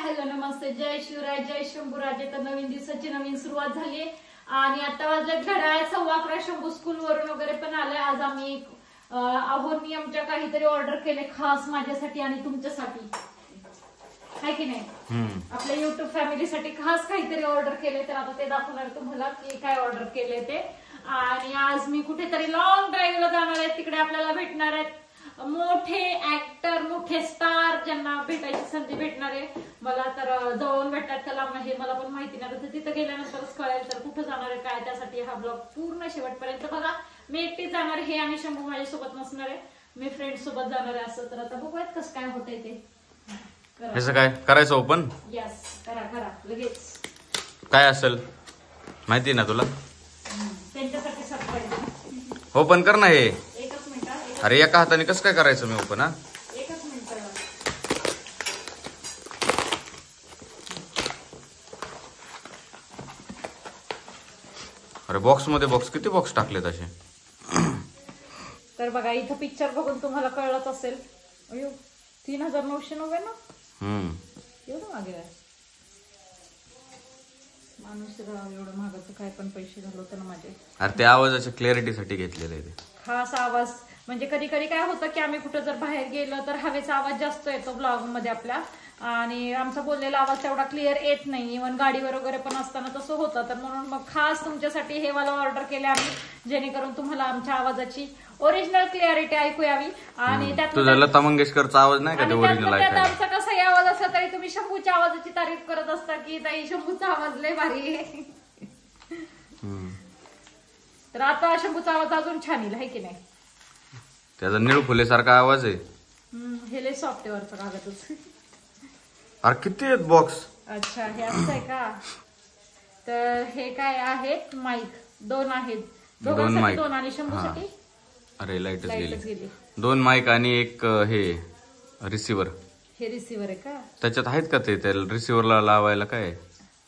Hello नमस्ते, जय शिवराय, जय शंभूराजे. तर नवीन दिवसाची नवीन सुरुवात झाली आणि आता वाजले घड्याळ 11:15. शंभू स्कूल वरून वगैरे पण आले. आज आम्ही अहोनी आमच्या काहीतरी ऑर्डर केले खास माझ्यासाठी आणि तुमच्यासाठी, आहे की नाही. आपल्या युट्यूब फॅमिलीसाठी खास काहीतरी ऑर्डर केले, तर आता ते दाखवणार तुम्हाला की काय ऑर्डर केले ते. आणि आज मी कुठेतरी लॉंग ड्राईव्हला जाणार आहे. तिकडे आपल्याला भेटणार आहेत मोठे ऍक्टर, मोठे स्टार, ज्यांना भेटायची संधी भेटणार आहे मला. तर जवळून भेटतात त्याला हे मला पण माहिती नाही, तर तिथं गेल्यानंतरच कळेल तर कुठं जाणार आहे काय. त्यासाठी हा ब्लॉग पूर्ण शेवटपर्यंत बघा. मी एकटीच जाणार आहे आणि शंभू माझ्यासोबत नसणार आहे, मी फ्रेंड सोबत जाणार आहे. असं तर आता बघूयात कसं काय होतंय ते. कसं काय करायचं ओपन? यस, करा करा लगेच. काय असेल माहिती ना तुला? त्यांच्यासाठी सरप्राईज. ओपन कर ना हे. एकच मिनिट. अरे एका हाताने कसं काय करायचं मी ओपन? एकच मिनिट. अरे बॉक्स मध्ये बॉक्स किती बॉक्स टाकलेत असे. तर बघा इथं पिक्चर बघून तुम्हाला कळलंच असेल. अयो 3999. एवढं मागे आहे माणूस. एवढं महागाचं काय पण पैसे घालवतं ना माझे. अरे ते आवाजाच्या क्लॅरिटीसाठी घेतलेलं आहे ते. खास आवाज म्हणजे कधी कधी काय होतं की आम्ही कुठं जर बाहेर गेलो तर हवेचा आवाज जास्त येतो ब्लॉग मध्ये आपल्या, आणि आमचा बोललेला आवाज तेवढा क्लिअर येत नाही. इव्हन गाडीवर वगैरे पण असताना तसं होतं. तर म्हणून मग खास तुमच्यासाठी हे वाला ऑर्डर केले आम्ही, जेणेकरून तुम्हाला आमच्या आवाजाची ओरिजिनल क्लिअरिटी ऐकू यावी. आणि त्यात लता मंगेशकरचा आवाज नाही का ते ओरिजिनल ऐकायला. आमचा कसाही आवाज असला तरी तुम्ही शंभूच्या आवाजाची तारीफ करत असता की ताई शंभूचा आवाज लय भारी आहे. तर आता शंभूचा आवाज अजून छान येईल, आहे की नाही. त्याचा निळफुलेसारखा आवाज आहे. हे लय सॉफ्टवेअरचा कागदच. अरे किती आहेत बॉक्स? अच्छा हे असं आहे का. तर हे काय आहेत, माईक 2 आहेत. दोघांसाठी 2 आणि शंभूसाठी. अरे लाईटच गेली. 2 माईक आणि एक हे रिसिव्हर. हे रिसिव्हर आहे का? त्याच्यात आहेत का ते रिसिव्हरला लावायला काय?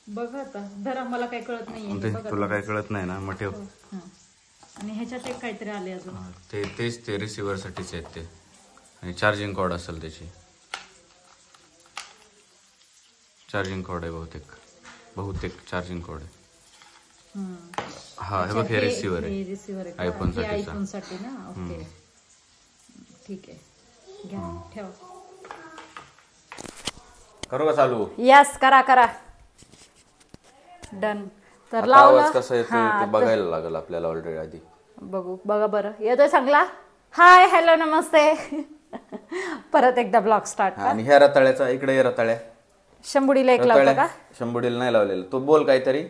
बघ आता धरा, मला काही कळत नाहीये. तुला काय कळत नाही ना, मग ठेव. आणि ह्याच्यात एक काहीतरी आले अजून. तेच ते रिसिव्हर साठीच आहेत ते. आणि चार्जिंग कॉर्ड असेल त्याची. चार्जिंग कॉर्ड आहे बहुतेक चार्जिंग कॉर्ड आहे. हा हे बघ, हे रिसिव्हर आहे आयफोन साठी ना. ओके ठीक आहे, घ्या ठेवा. करू का चालू? यस करा करा. डन. तर आवाज कसा येतोय ते बघायला लागेल आपल्याला ऑलरेडी. आधी बघा बरं येतोय चांगला. हाय हॅलो नमस्ते. परत एकदा ब्लॉग स्टार्ट. आणि ह्या रताळ्याचा इकडे ये. रताळ्या शंभुडीला एक लावतो का? शंभुडीला नाही लावलेलं. तू बोल काहीतरी.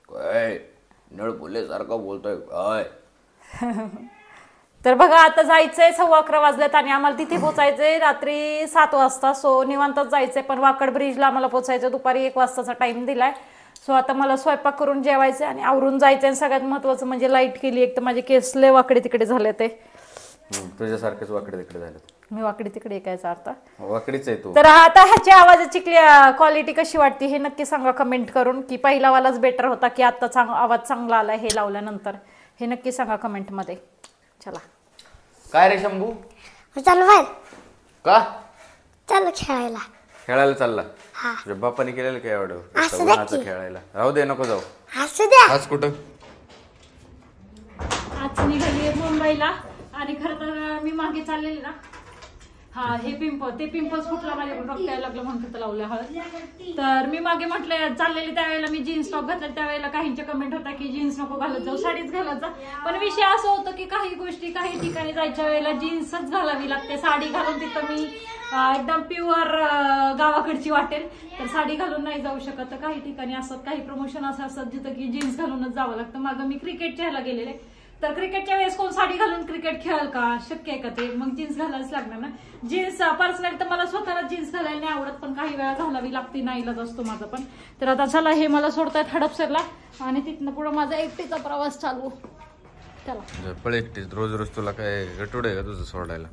काय नळ बोलल्यासारखं बोलतोय काय. तर बघा आता जायचंय 11:15 वाजलेत आणि आम्हाला तिथे पोहोचायचंय रात्री 7 वाजता. सो निवांतच जायचंय. पण वाकड ब्रिजला आम्हाला पोहोचायचं दुपारी 1 वाजताचा टाइम दिलाय. सो आता मला स्वयंपाक करून जेवायचंय आणि आवरून जायचंय. सगळ्यात महत्वाचं म्हणजे लाईट केली. एक तर माझे केस लय वाकडे तिकडे झाले. ते तुझ्यासारखेच वाकडे तिकडे झाले. मी वाकडी तिकडे एकायचा अर्थ वाकडीच आहे तू. तर आता ह्याच्या आवाजाची क्वालिटी कशी वाटते हे नक्की सांगा कमेंट करून. की पहिला वालाच बेटर होता की आता आवाज चांगला आला हे लावल्यानंतर, हे नक्की सांगा कमेंट मध्ये. चला. काय रे शंभू? चालू बाहेर का? चालू खेळायला. खेळायला चालला? तुझ्या बापाने केलेलं काय एवढं खेळायला? राहू दे, नको जाऊ. आज कुठं? आज निघाली मुंबईला. आणि खरं तर मी मागे चाललेली ना. हे पिंपल्स फुटला माझ्याकडून, रक्त यायला लागलं म्हणून तिथं लावलं हळद. तर मी मागे म्हटलं चाललेली त्यावेळेला मी जीन्स टॉप घातला. त्यावेळेला काहींच्या कमेंट होता की जीन्स नको घालत जाऊ, साडीच घालत जा. पण विषय असं होतं की काही गोष्टी काही ठिकाणी जायच्या वेळेला जीन्सच घालावी लागते. साडी घालून तिथं मी एकदम प्युअर गावाकडची वाटेल, तर साडी घालून नाही जाऊ शकत. तर काही ठिकाणी असतात, काही प्रमोशन असतात जिथं की जीन्स घालूनच जावं लागतं. मागं मी क्रिकेटच्या ह्याला गेलेले, तर क्रिकेटच्या वेळेस कोण साडी घालून क्रिकेट खेळेल का? शक्य आहे का ते? मग जीन्स घालायलाच लागणार ना. जीन्स पर्सनली तर मला स्वतःला जीन्स घालायला नाही आवडत, पण काही वेळा घालावी लागते, नाईलाज असतो माझा पण. तर आता चला, हे मला सोडतायत हडपसरला आणि तिथनं पुढे माझा एकटीचा प्रवास चालू. चला पळ एकटीच. रोज रोज तुला काय गटूड आहे का तुझं सोडायला?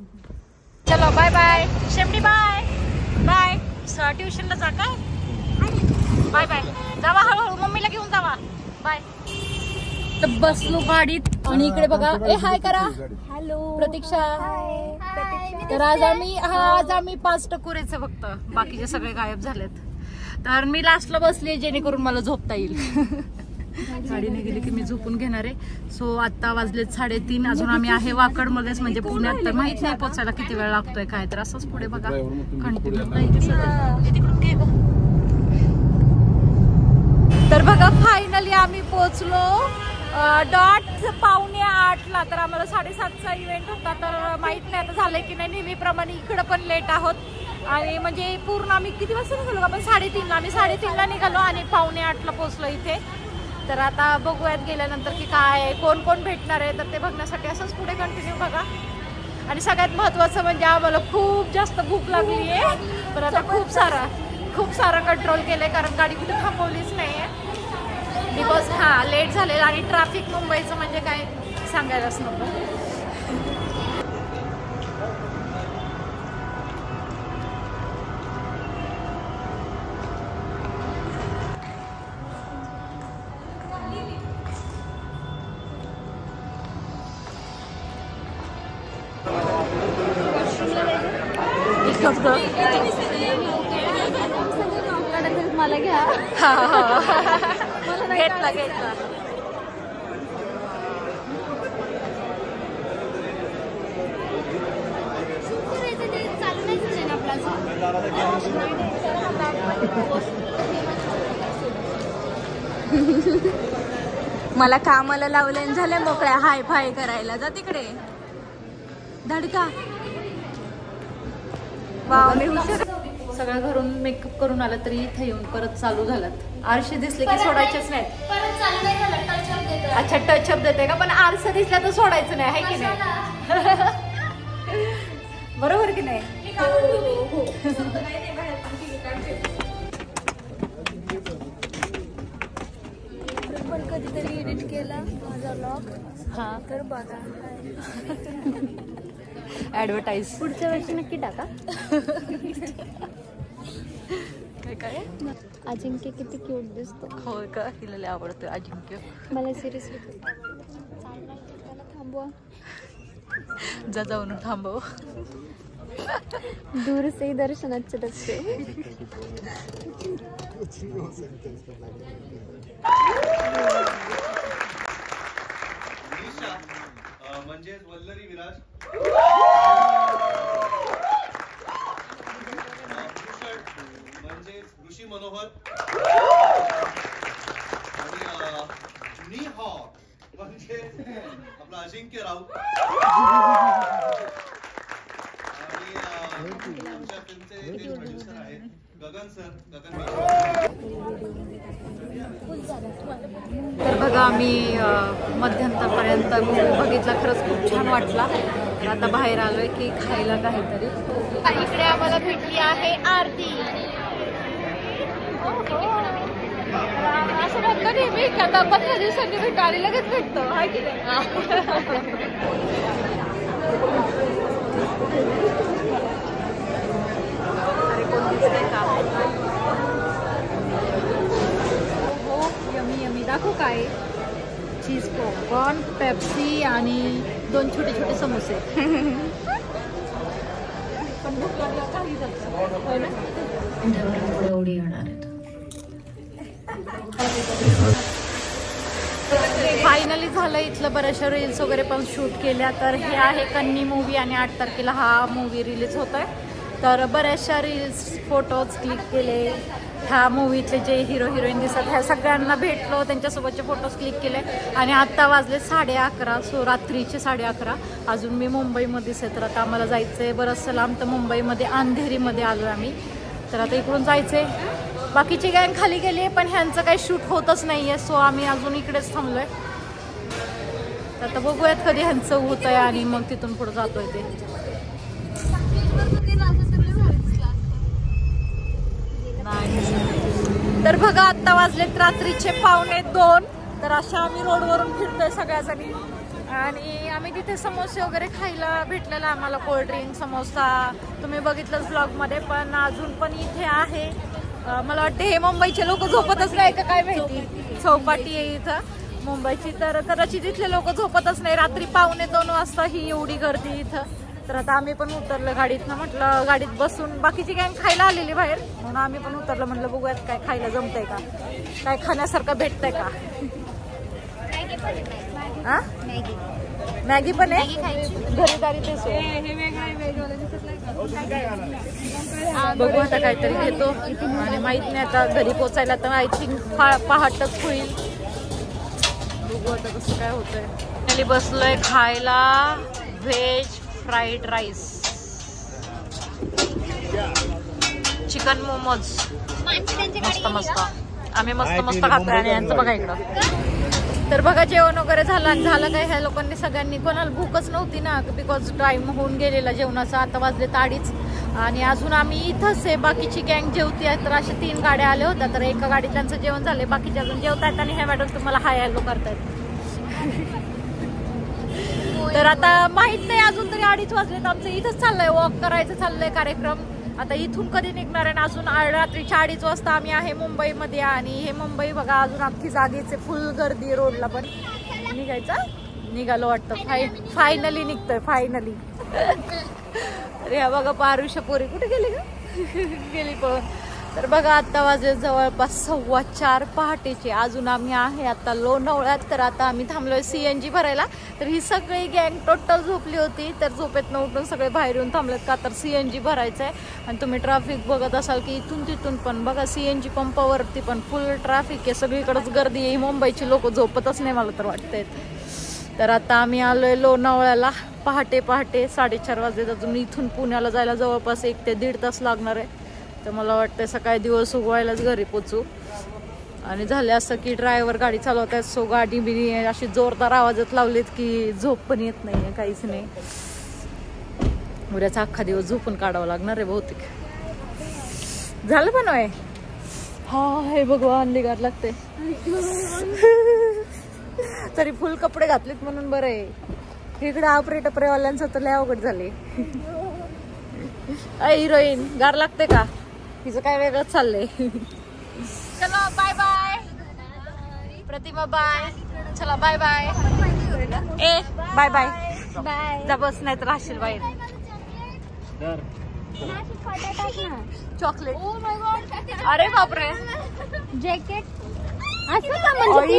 चलो bye bye Shemdi. Bye bye. ट्युशनला जा काय? Bye bye. जावा हळूहळू, मम्मीला घेऊन जावा. बाय. मस्त बसलो गाडीत आणि इकडे बघा हाय करा. हॅलो प्रतीक्षा. तर आज आम्ही 5 टकोरेचे फक्त, बाकीचे सगळे गायब झालेत. तर मी लास्टला बसले जेणेकरून मला झोपता येईल. गाडीने गेली की मी झोपून घेणार आहे. सो आता वाजलेत 3:30. अजून आम्ही आहे वाकड मध्येच, म्हणजे पुण्यात. तर माहित नाही पोचायला किती वेळ लागतोय काय. तर असंच पुढे बघा कंटिन्यू. तर बघा फायनली आम्ही पोहोचलो डॉट 7:45ला. तर आम्हाला 7:30चा इव्हेंट होता. तर माहित नाही आता झालंय की नाही. नेहमीप्रमाणे इकडं पण लेट आहोत. आणि म्हणजे पूर्ण आम्ही किती वाजता निघालो आपण 3:30ला. आम्ही 3:30ला निघालो आणि 7:45ला पोहोचलो इथे. तर आता बघूयात गेल्यानंतर की काय कोण कोण भेटणार आहे. तर ते बघण्यासाठी असंच पुढे कंटिन्यू बघा. आणि सगळ्यात महत्त्वाचं म्हणजे आम्हाला खूप जास्त भूक लागली आहे. तर आता खूप सारा कंट्रोल केलंय, कारण गाडी कुठे थांबवलीच नाहीये. बिकॉज लेट झालेलं आणि ट्रॅफिक मुंबईचं म्हणजे काय सांगायलाच नको. मला घ्या. घेतला मला कामाला लावले झाले मोकळ्या हाय फाय करायला. जा तिकडे धडका. सगळं घरून मेकअप करून आलं तरी इथे येऊन परत चालू झालं. आरसे दिसले की सोडायचेच नाहीत. अच्छा टचअप देते का. पण आरसे दिसल्या तर सोडायचं नाही आहे की नाही. बरोबर की नाही. पण कधीतरी एडिट केला माझा व्लॉग तर बघा. ऍडव्हर्टाईज पुढच्या वर्षी नक्की टाका. काय अजिंक्य किती क्यूट दिसतो. हो का. हिला लय आवडतं अजिंक्य. मला सिरियसली थांबवा. जाऊन थांबव. दूर से दर्शनाचे रस्ते. म्हणजे वल्लरी विराज, म्हणजे ऋषी मनोहर, आणि मी म्हणजे आपला अजिंक्य राऊत, आणि आमच्या फिल्मचे ते प्रोड्युसर आहेत गगन सर, तर बघा आम्ही मध्यंतरपर्यंत बघितला. खरंच खूप छान वाटला. तर आता बाहेर आलोय की खायला काहीतरी. इकडे आम्हाला भेटली आहे आरती. असं वाटतं नेहमी की आता 15 दिवसांनी भेटतो आणि लगेच भेटतो आहे की नाही. अरे कोण दिसतंय का. हो यमी दाखवू काय. चीज पॉपकॉर्न, पेप्सी आणि 2 छोटे छोटे समोसे. पण भूक लागला काही एवढी येणार आहेत. फायनली झालं इथलं. बऱ्याचशा रील्स वगैरे पण शूट केल्या. तर हे आहे कन्नी मूवी आणि 8 तारखेला हा मूवी रिलीज होत आहे. तर बऱ्याचशा रील्स फोटोज क्लिक केले. ह्या मूवीतले जे हिरो हिरोईन दिसतात ह्या सगळ्यांना भेटलो, त्यांच्यासोबतचे फोटोज क्लिक केले. आणि आत्ता वाजले 11:30. सो रात्रीचे 11:30. अजून मी मुंबईमध्येच आहे. तर आता आम्हाला जायचं आहे बरंचसं लांब. तर मुंबईमध्ये अंधेरीमध्ये आलो आम्ही. तर आता इकडून जायचं आहे. बाकीची गँग खाली गेली आहे पण ह्यांचं काही शूट होतच नाही आहे. सो आम्ही अजून इकडेच थांबलो आहे. तर आता बघूयात कधी ह्यांचं होत आहे आणि मग तिथून पुढे जातोय ते. तर बघा आत्ता वाजलेत रात्रीचे 1:45. तर अशा आम्ही रोडवरून फिरतोय सगळ्याजणी. आणि आम्ही तिथे समोसे वगैरे खायला भेटलेला आम्हाला. कोल्ड्रिंक, समोसा तुम्ही बघितलंच ब्लॉगमध्ये. पण अजून पण इथे आहे. मला वाटतं हे मुंबईचे लोक झोपतच नाही का काय माहिती. चौपाटी आहे इथं. मुंबईची. तर कदाचित इथले लोक झोपतच नाही. रात्री 1:45 वाजता ही एवढी गर्दी इथं. तर आता आम्ही पण उतरलो गाडीतनं. म्हटलं गाडीत बसून बाकीची गँग खायला आलेली बाहेर, म्हणून आम्ही पण उतरलो. म्हटलं बघूयात काय खायला जमतंय का, काय खाण्यासारखं भेटतंय का. मॅगी पण आहे घरीदारी ते बघू आता काहीतरी घेतो. आणि माहित नाही आता घरी पोचायला तर आय थिंक पहाटच होईल. बघू आता कसं काय होतंय. बसलोय खायला veg fried rice, chicken momos. मस्त मस्त आम्ही मस्त खातोय. आणि यांचं बघा इकडं. तर बघा जेवण वगैरे झालं काय ह्या लोकांनी सगळ्यांनी. कोणाला भूकच नव्हती ना, बिकॉज टाइम होऊन गेलेला जेवणाचा. आता वाजले 2:30 आणि अजून आम्ही इथंच आहे. बाकीची गँग जेवती आहे. तर अशा 3 गाड्या आल्या होत्या. तर एका गाडीत त्यांचं जेवण झाले, बाकीचे अजून जेवतायत. आणि ह्या मॅडम तुम्हाला हाय हॅलो करतायत. तर आता माहित नाही अजून तरी 2:30 वाजलेत. आमचं इथंच चाललंय, वॉक करायचं चाललंय कार्यक्रम. आता इथून कधी निघणार आहे. अजून रात्रीच्या 2:30 वाजता आम्ही आहे मुंबईमध्ये. आणि हे मुंबई बघा अजून अख्खी जागेचे फुल गर्दी रोडला. पण निघालो वाटतं. फायनली निघतोय फायनली. अरे हा बघा पारुषा पोरी कुठे गेली का गेली पळून. तर बघा आता वाजले जवळपास 4:15 पहाटेचे. अजून आम्ही आहे आता लोणावळ्यात. तर आता आम्ही थांबलोय CNG भरायला. तर ही सगळी गँग टोटल झोपली होती. तर झोपेतनं उठून सगळे बाहेर येऊन थांबलेत का तर CNG भरायचंय. आणि तुम्ही ट्रॅफिक बघत असाल की इथून तिथून पण बघा CNG पंपावरती पण फुल ट्रॅफिक आहे. सगळीकडेच गर्दी आहे. मुंबईची लोक झोपतच नाही मला तर वाटतंय. तर आता आम्ही आलोय लोणावळ्याला पहाटे 4:30 वाजले. अजून इथून पुण्याला जायला जवळपास 1 ते 1.5 तास लागणार आहे. तर मला वाटतं सकाळी दिवस उगवायलाच घरी पोचू. आणि झाले असं की ड्रायव्हर गाडी चालवत आहेत. सो गाडी बिडी अशी जोरदार आवाजात लावलीत की झोप पण येत नाही, काहीच नाही. उद्याचा अख्खा दिवस झोपून काढावं लागणार आहे बहुतेक. झालं पण आहे. हा हे भगवान निघायला लागते. तरी फुल कपडे घातलेत म्हणून बरं आहे. इकडे टपरेवाल्यांचं तर लय अवघड झाले. हिरोईन गार लागते का, तिचं काय वेगळंच चाललंय. चलो बाय बाय प्रतिमा, बाय. चला बाय बाय. ए बाय बाय बाय. जा बस नाही तर राहशील बाहेर. चॉकलेट. अरे बापरे जॅकेट असं का म्हणजे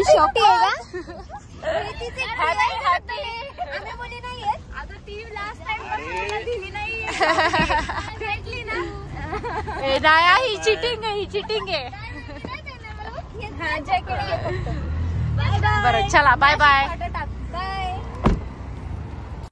ही चिटिंग आहे, ही चिटिंग आहे. बरं चला बाय बाय.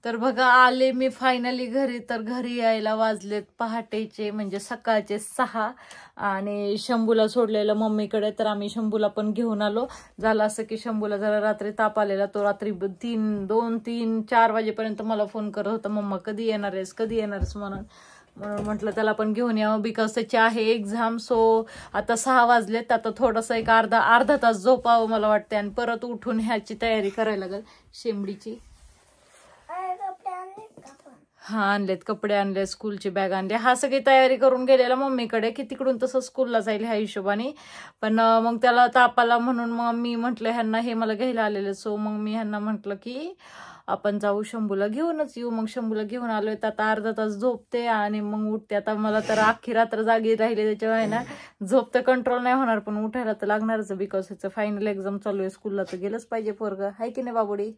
तर बघा आले मी फायनली घरी. तर घरी यायला वाजलेत पहाटेचे म्हणजे सकाळचे 6. आणि शंभूला सोडलेलं मम्मीकडे. तर आम्ही शंभूला पण घेऊन आलो. झालं असं की शंभूला जरा रात्री ताप आलेला. तो रात्री 2, 3, 4 वाजेपर्यंत मला फोन करत होता, मम्मा कधी येणार आहेस म्हणून म्हटलं त्याला पण घेऊन यावं बिकॉज त्याची आहे एक्झाम. सो आता 6 वाजलेत. आता थोडंसं एक अर्धा तास झोपावं मला वाटते. आणि परत उठून ह्याची तयारी करायला लागेल शेंबडीची. हा आणलेत कपडे आणले, स्कूलची बॅग आणली. हा सगळी तयारी करून गेलेला मम्मीकडे की तिकडून तसं स्कूलला जाईल ह्या हिशोबाने. पण मग त्याला ताप आला म्हणून मग मी म्हटलं ह्यांना, हे मला घ्यायला आलेले. सो मग मी ह्यांना म्हटलं की आपण जाऊ शंभूला घेऊनच येऊ. मग शंभूला घेऊन आलोय. तर आता अर्धा तास झोपते आणि मग उठते. आता मला तर अख्खी रात्र जागी राहिले त्याच्यामुळे ना झोप तर कंट्रोल नाही होणार, पण उठायला तर लागणारच बिकॉज ह्याचं फायनल एक्झाम चालू आहे. स्कूलला तर गेलंच पाहिजे पोरगं, हाय की नाही बाबुडी.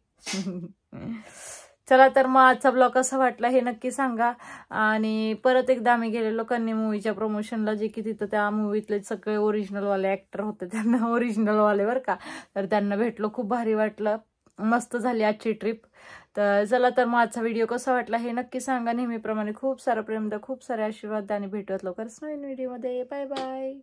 चला तर मग आजचा ब्लॉग कसा वाटला हे नक्की सांगा. आणि परत एकदा आम्ही गेलेलो कन्या मूवीच्या प्रमोशनला, जे की तिथं त्या मूवीतले सगळे ओरिजिनलवाले ऍक्टर होते, त्यांना ओरिजिनलवाले बरं का. तर त्यांना भेटलो, खूप भारी वाटलं, मस्त झाली आजची ट्रिप. तर चला तर मग आजचा व्हिडिओ कसा वाटला हे नक्की सांगा. नेहमीप्रमाणे खूप सारं प्रेम द्या, खूप सारे आशीर्वाद द्या आणि भेटूयात लवकरच नवीन व्हिडिओमध्ये. Bye bye.